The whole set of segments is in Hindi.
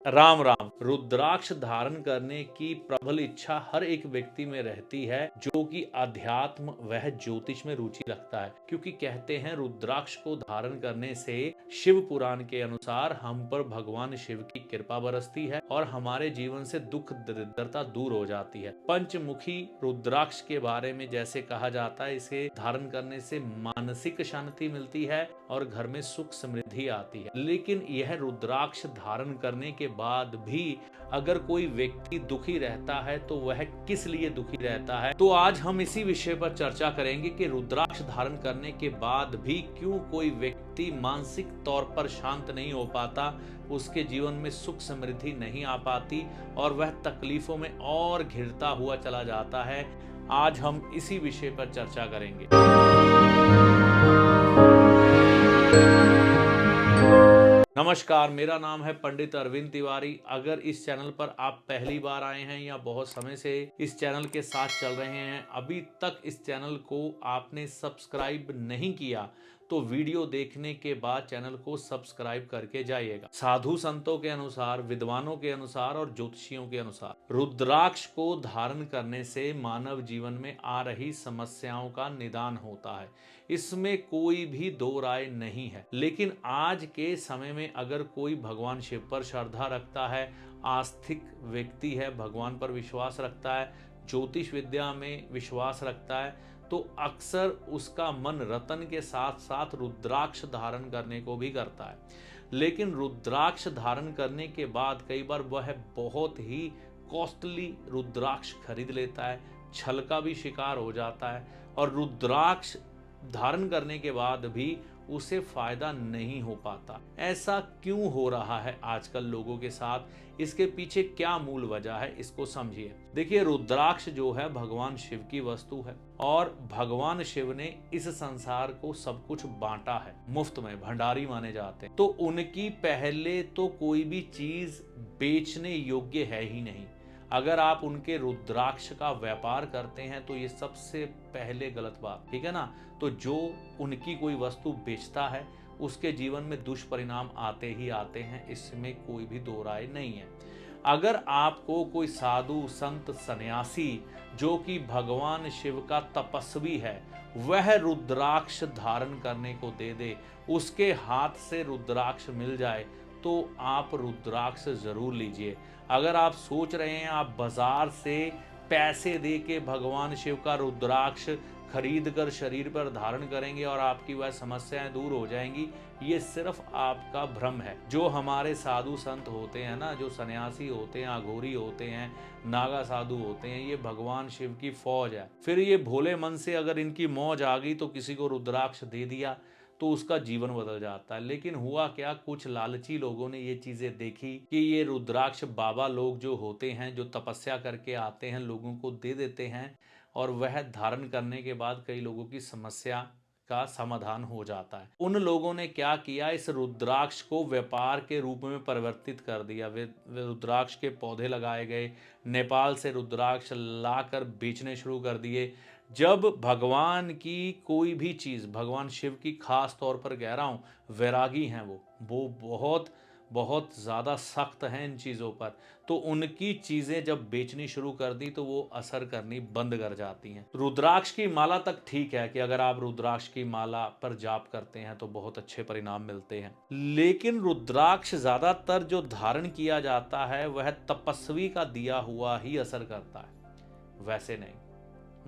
राम राम। रुद्राक्ष धारण करने की प्रबल इच्छा हर एक व्यक्ति में रहती है जो कि अध्यात्म वह ज्योतिष में रुचि रखता है, क्योंकि कहते हैं रुद्राक्ष को धारण करने से शिव पुराण के अनुसार हम पर भगवान शिव की कृपा बरसती है और हमारे जीवन से दुख दरिद्रता दूर हो जाती है। पंचमुखी रुद्राक्ष के बारे में जैसे कहा जाता है, इसे धारण करने से मानसिक शांति मिलती है और घर में सुख समृद्धि आती है। लेकिन यह रुद्राक्ष धारण करने के बाद भी अगर कोई व्यक्ति दुखी रहता है तो वह किस लिए दुखी रहता है, तो आज हम इसी विषय पर चर्चा करेंगे कि रुद्राक्ष धारण करने के बाद भी क्यों कोई व्यक्ति मानसिक तौर पर शांत नहीं हो पाता, उसके जीवन में सुख समृद्धि नहीं आ पाती और वह तकलीफों में और घिरता हुआ चला जाता है। आज हम इसी विषय पर चर्चा करेंगे। नमस्कार, मेरा नाम है पंडित अरविंद तिवारी। अगर इस चैनल पर आप पहली बार आए हैं या बहुत समय से इस चैनल के साथ चल रहे हैं, अभी तक इस चैनल को आपने सब्सक्राइब नहीं किया तो वीडियो देखने के बाद चैनल को सब्सक्राइब करके जाइएगा। साधु संतों के अनुसार, विद्वानों के अनुसार और ज्योतिषियों के अनुसार रुद्राक्ष को धारण करने से मानव जीवन में आ रही समस्याओं का निदान होता है, इसमें कोई भी दो राय नहीं है। लेकिन आज के समय में अगर कोई भगवान शिव पर श्रद्धा रखता है, आस्तिक व्यक्ति है, भगवान पर विश्वास रखता है, ज्योतिष विद्या में विश्वास रखता है, तो अक्सर उसका मन रतन के साथ साथ रुद्राक्ष धारण करने को भी करता है। लेकिन रुद्राक्ष धारण करने के बाद कई बार वह बहुत ही कॉस्टली रुद्राक्ष खरीद लेता है, छल का भी शिकार हो जाता है और रुद्राक्ष धारण करने के बाद भी उसे फायदा नहीं हो पाता। ऐसा क्यों हो रहा है आजकल लोगों के साथ? इसके पीछे क्या मूल वजह है, इसको समझिए। देखिए, रुद्राक्ष जो है भगवान शिव की वस्तु है और भगवान शिव ने इस संसार को सब कुछ बांटा है, मुफ्त में भंडारी माने जाते हैं। तो उनकी पहले तो कोई भी चीज बेचने योग्य है ही नहीं। अगर आप उनके रुद्राक्ष का व्यापार करते हैं तो ये सबसे पहले गलत बात, ठीक है ना। तो जो उनकी कोई वस्तु बेचता है उसके जीवन में दुष्परिणाम आते ही आते हैं, इसमें कोई भी दो राय नहीं है। अगर आपको कोई साधु संत सन्यासी जो कि भगवान शिव का तपस्वी है वह रुद्राक्ष धारण करने को दे दे, उसके हाथ से रुद्राक्ष मिल जाए तो आप रुद्राक्ष जरूर लीजिए। अगर आप सोच रहे हैं आप बाजार से पैसे दे के भगवान शिव का रुद्राक्ष खरीद कर शरीर पर धारण करेंगे और आपकी वह समस्याएं दूर हो जाएंगी, ये सिर्फ आपका भ्रम है। जो हमारे साधु संत होते हैं ना, जो सन्यासी होते हैं, अघोरी होते हैं, नागा साधु होते हैं, ये भगवान शिव की फौज है। फिर ये भोले मन से अगर इनकी मौज आ गई तो किसी को रुद्राक्ष दे दिया तो उसका जीवन बदल जाता है। लेकिन हुआ क्या, कुछ लालची लोगों ने ये चीजें देखी कि ये रुद्राक्ष बाबा लोग जो होते हैं, जो तपस्या करके आते हैं, लोगों को दे देते हैं और वह धारण करने के बाद कई लोगों की समस्या का समाधान हो जाता है। उन लोगों ने क्या किया, इस रुद्राक्ष को व्यापार के रूप में परिवर्तित कर दिया। वे रुद्राक्ष के पौधे लगाए गए, नेपाल से रुद्राक्ष लाकर बेचने शुरू कर दिए। जब भगवान की कोई भी चीज, भगवान शिव की खास तौर पर कह रहा हूं, वैरागी हैं वो बहुत बहुत ज्यादा सख्त हैं इन चीजों पर, तो उनकी चीजें जब बेचनी शुरू कर दी तो वो असर करनी बंद कर जाती हैं। रुद्राक्ष की माला तक ठीक है कि अगर आप रुद्राक्ष की माला पर जाप करते हैं तो बहुत अच्छे परिणाम मिलते हैं, लेकिन रुद्राक्ष ज्यादातर जो धारण किया जाता है वह तपस्वी का दिया हुआ ही असर करता है, वैसे नहीं।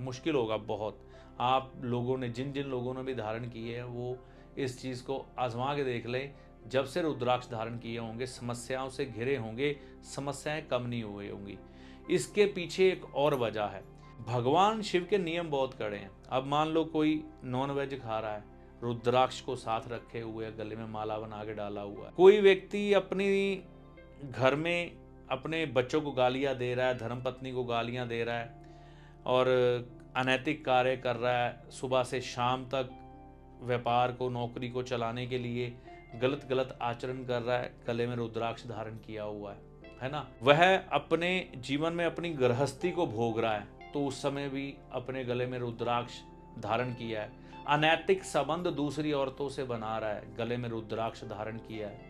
मुश्किल होगा बहुत। आप लोगों ने, जिन जिन लोगों ने भी धारण किए हैं, वो इस चीज़ को आजमा के देख लें। जब से रुद्राक्ष धारण किए होंगे, समस्याओं से घिरे होंगे, समस्याएं कम नहीं हुई होंगी। इसके पीछे एक और वजह है, भगवान शिव के नियम बहुत कड़े हैं। अब मान लो कोई नॉन वेज खा रहा है, रुद्राक्ष को साथ रखे हुए, गले में माला बना के डाला हुआ है। कोई व्यक्ति अपनी घर में अपने बच्चों को गालियां दे रहा है, धर्मपत्नी को गालियां दे रहा है और अनैतिक कार्य कर रहा है, सुबह से शाम तक व्यापार को, नौकरी को चलाने के लिए गलत गलत आचरण कर रहा है, गले में रुद्राक्ष धारण किया हुआ है ना। वह अपने जीवन में अपनी गृहस्थी को भोग रहा है तो उस समय भी अपने गले में रुद्राक्ष धारण किया है। अनैतिक संबंध दूसरी औरतों से बना रहा है, गले में रुद्राक्ष धारण किया है।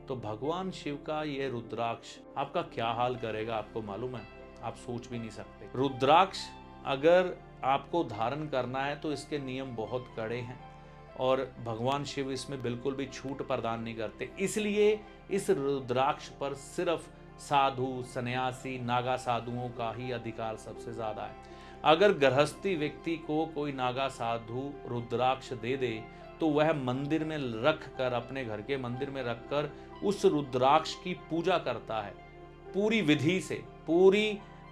तो भगवान शिव का ये रुद्राक्ष आपका क्या हाल करेगा आपको मालूम है? आप सोच भी नहीं सकते। रुद्राक्ष अगर आपको धारण करना है तो इसके नियम बहुत कड़े हैं और भगवान शिव इसमें बिल्कुल भी छूट प्रदान नहीं करते। इसलिए इस रुद्राक्ष पर सिर्फ साधु, सन्यासी, नागा साधुओं का ही अधिकार सबसे ज्यादा है। अगर गृहस्थी व्यक्ति को कोई नागा साधु रुद्राक्ष दे दे तो वह मंदिर में रख कर, अपने घर के मंदिर में रखकर उस रुद्राक्ष की पूजा करता है पूरी विधि से,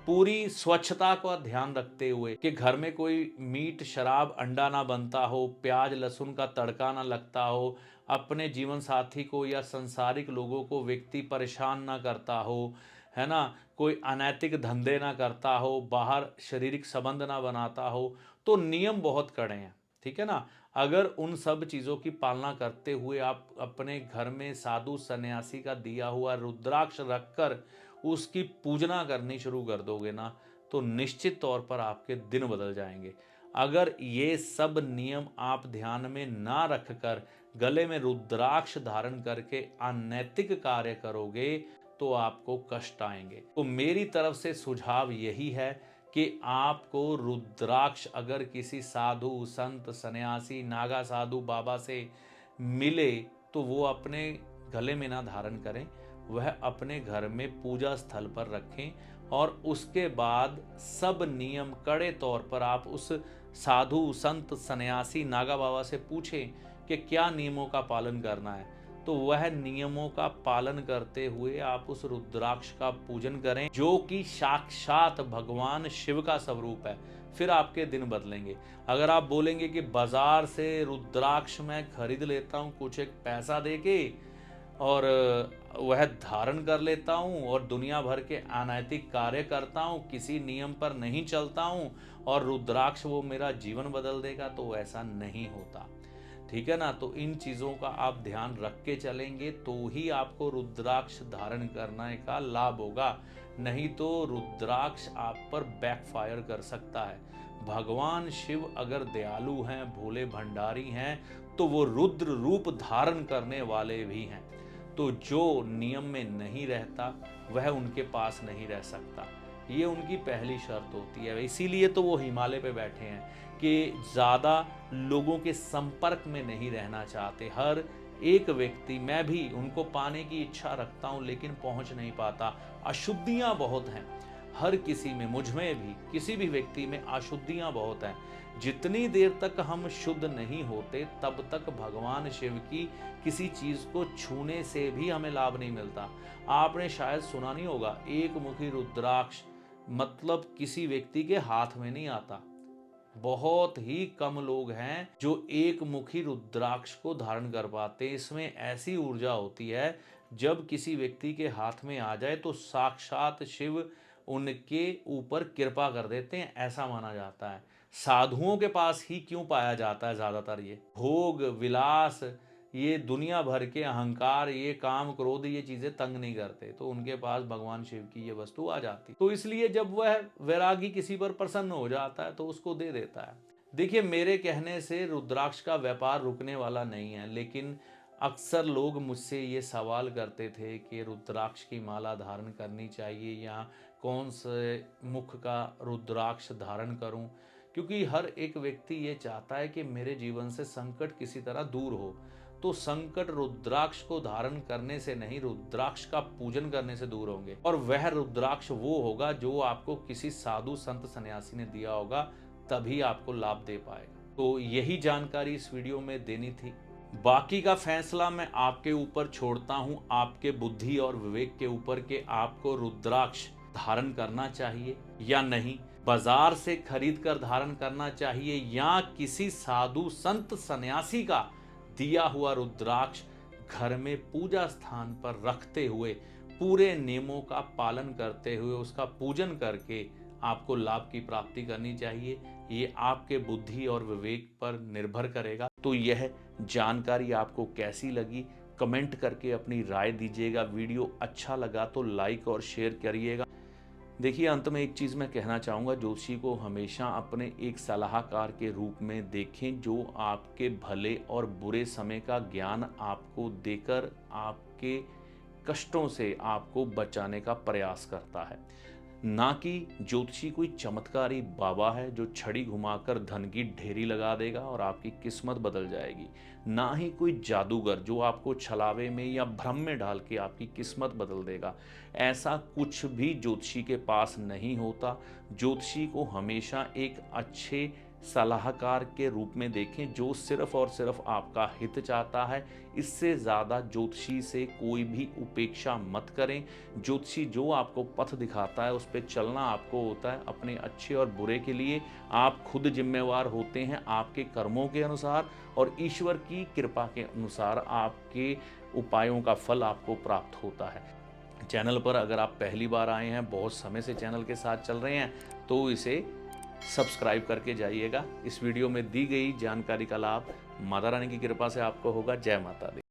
पूरी स्वच्छता का ध्यान रखते हुए कि घर में कोई मीट, शराब, अंडा ना बनता हो, प्याज लहसुन का तड़का ना लगता हो, अपने जीवन साथी को या संसारिक लोगों को व्यक्ति परेशान ना करता हो, है ना, कोई अनैतिक धंधे ना करता हो, बाहर शारीरिक संबंध ना बनाता हो। तो नियम बहुत कड़े हैं, ठीक है ना। अगर उन सब चीज़ों की पालना करते हुए आप अपने घर में साधु सन्यासी का दिया हुआ रुद्राक्ष रखकर उसकी पूजना करनी शुरू कर दोगे ना, तो निश्चित तौर पर आपके दिन बदल जाएंगे। अगर ये सब नियम आप ध्यान में ना रखकर गले में रुद्राक्ष धारण करके अनैतिक कार्य करोगे तो आपको कष्ट आएंगे। तो मेरी तरफ से सुझाव यही है कि आपको रुद्राक्ष अगर किसी साधु, संत, सन्यासी, नागा साधु बाबा से मिले तो वो अपने गले में ना धारण करें, वह अपने घर में पूजा स्थल पर रखें और उसके बाद सब नियम कड़े तौर पर आप उस साधु, संत, सन्यासी, नागा बाबा से पूछें कि क्या नियमों का पालन करना है। तो वह नियमों का पालन करते हुए आप उस रुद्राक्ष का पूजन करें जो कि साक्षात भगवान शिव का स्वरूप है। फिर आपके दिन बदलेंगे। अगर आप बोलेंगे कि बाजार से रुद्राक्ष मैं खरीद लेता हूँ कुछ एक पैसा देके और वह धारण कर लेता हूँ और दुनिया भर के अनैतिक कार्य करता हूँ, किसी नियम पर नहीं चलता हूँ और रुद्राक्ष वो मेरा जीवन बदल देगा, तो ऐसा नहीं होता, ठीक है ना। तो इन चीज़ों का आप ध्यान रख के चलेंगे तो ही आपको रुद्राक्ष धारण करने का लाभ होगा, नहीं तो रुद्राक्ष आप पर बैकफायर कर सकता है। भगवान शिव अगर दयालु हैं, भोले भंडारी हैं, तो वो रुद्र रूप धारण करने वाले भी हैं। तो जो नियम में नहीं रहता वह उनके पास नहीं रह सकता, ये उनकी पहली शर्त होती है। इसीलिए तो वो हिमालय पे बैठे हैं कि ज़्यादा लोगों के संपर्क में नहीं रहना चाहते। हर एक व्यक्ति, मैं भी उनको पाने की इच्छा रखता हूँ लेकिन पहुँच नहीं पाता। अशुद्धियाँ बहुत हैं हर किसी में, मुझ में भी, किसी भी व्यक्ति में अशुद्धियाँ बहुत हैं। जितनी देर तक हम शुद्ध नहीं होते तब तक भगवान शिव की किसी चीज़ को छूने से भी हमें लाभ नहीं मिलता। आपने शायद सुना नहीं होगा, एक मुखी रुद्राक्ष मतलब किसी व्यक्ति के हाथ में नहीं आता। बहुत ही कम लोग हैं जो एक मुखी रुद्राक्ष को धारण कर पाते। इसमें ऐसी ऊर्जा होती है जब किसी व्यक्ति के हाथ में आ जाए तो साक्षात शिव उनके ऊपर कृपा कर देते हैं, ऐसा माना जाता है। साधुओं के पास ही क्यों पाया जाता है ज्यादातर? ये भोग विलास, ये दुनिया भर के अहंकार, ये काम क्रोध, ये चीजें तंग नहीं करते, तो उनके पास भगवान शिव की ये वस्तु आ जाती। तो इसलिए जब वह वैरागी किसी पर प्रसन्न हो जाता है तो उसको दे देता है। देखिए, मेरे कहने से रुद्राक्ष का व्यापार रुकने वाला नहीं है, लेकिन अक्सर लोग मुझसे ये सवाल करते थे कि रुद्राक्ष की माला धारण करनी चाहिए या कौन से मुख का रुद्राक्ष धारण करूं, क्योंकि हर एक व्यक्ति ये चाहता है कि मेरे जीवन से संकट किसी तरह दूर हो। तो संकट रुद्राक्ष को धारण करने से नहीं, रुद्राक्ष का पूजन करने से दूर होंगे। और वह रुद्राक्ष वो होगा जो आपको किसी साधु संत सन्यासी ने दिया होगा, तभी आपको लाभ दे पाएगा। तो यही जानकारी इस वीडियो में देनी थी। बाकी का फैसला मैं आपके ऊपर छोड़ता हूं, आपके बुद्धि और विवेक के ऊपर, कि आपको रुद्राक्ष धारण करना चाहिए या नहीं, बाजार से खरीद कर धारण करना चाहिए या किसी साधु संत सन्यासी का दिया हुआ रुद्राक्ष घर में पूजा स्थान पर रखते हुए पूरे नियमों का पालन करते हुए उसका पूजन करके आपको लाभ की प्राप्ति करनी चाहिए। ये आपके बुद्धि और विवेक पर निर्भर करेगा। तो यह जानकारी आपको कैसी लगी, कमेंट करके अपनी राय दीजिएगा। वीडियो अच्छा लगा तो लाइक और शेयर करिएगा। देखिए, अंत में एक चीज़ मैं कहना चाहूँगा, ज्योतिषी को हमेशा अपने एक सलाहकार के रूप में देखें जो आपके भले और बुरे समय का ज्ञान आपको देकर आपके कष्टों से आपको बचाने का प्रयास करता है। ना कि ज्योतिषी कोई चमत्कारी बाबा है जो छड़ी घुमाकर धन की ढेरी लगा देगा और आपकी किस्मत बदल जाएगी। ना ही कोई जादूगर जो आपको छलावे में या भ्रम में डाल के आपकी किस्मत बदल देगा। ऐसा कुछ भी ज्योतिषी के पास नहीं होता। ज्योतिषी को हमेशा एक अच्छे सलाहकार के रूप में देखें जो सिर्फ और सिर्फ आपका हित चाहता है। इससे ज़्यादा ज्योतिषी से कोई भी उपेक्षा मत करें। ज्योतिषी जो आपको पथ दिखाता है उस पर चलना आपको होता है अपने अच्छे और बुरे के लिए। आप खुद जिम्मेवार होते हैं आपके कर्मों के अनुसार, और ईश्वर की कृपा के अनुसार आपके उपायों का फल आपको प्राप्त होता है। चैनल पर अगर आप पहली बार आए हैं, बहुत समय से चैनल के साथ चल रहे हैं, तो इसे सब्सक्राइब करके जाइएगा। इस वीडियो में दी गई जानकारी का लाभ माता रानी की कृपा से आपको होगा। जय माता दी।